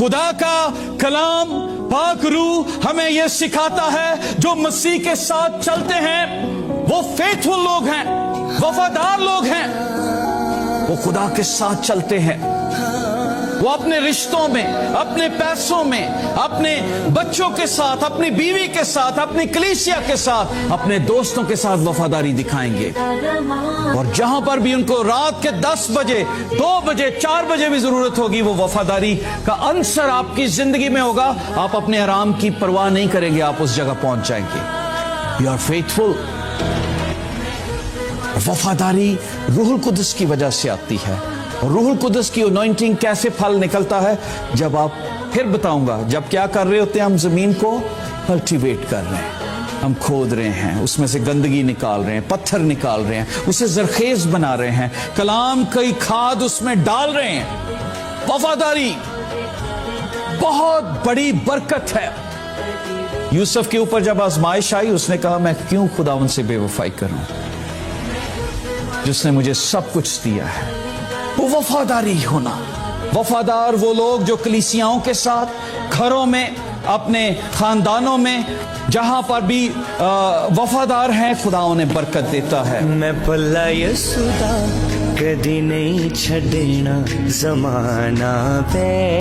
खुदा का कलाम पाक रूह हमें यह सिखाता है, जो मसीह के साथ चलते हैं वो फेथफुल लोग हैं, वफादार लोग हैं। वो खुदा के साथ चलते हैं, वो अपने रिश्तों में, अपने पैसों में, अपने बच्चों के साथ, अपनी बीवी के साथ, अपनी कलीसिया के साथ, अपने दोस्तों के साथ वफादारी दिखाएंगे। और जहां पर भी उनको रात के 10 बजे, 2 बजे, 4 बजे भी जरूरत होगी, वो वफादारी का अंसर आपकी जिंदगी में होगा। आप अपने आराम की परवाह नहीं करेंगे, आप उस जगह पहुंच जाएंगे। You are faithful. वफादारी रूहुल कुदस की वजह से आती है। और रूहुल कुदस की अनॉइंटिंग कैसे फल निकलता है, जब आप, फिर बताऊंगा, जब क्या कर रहे होते हैं हम, जमीन को कल्टीवेट कर रहे हैं, हम खोद रहे हैं, उसमें से गंदगी निकाल रहे हैं, पत्थर निकाल रहे हैं, उसे जरखेज बना रहे हैं, कलाम की खाद उसमें डाल रहे हैं। वफादारी बहुत बड़ी बरकत है। यूसुफ के ऊपर जब आजमाइश आई, उसने कहा मैं क्यों खुदावंद से बेवफाई करूं, जिसने मुझे सब कुछ दिया है। वो वफादारी होना। वफादार वो लोग जो कलीसियाओं के साथ, घरों में, अपने खानदानों में, जहां पर भी वफादार हैं, खुदा उन्हें बरकत देता है। मैं भला यसुदा कदी नहीं छड़ना जमाना पे।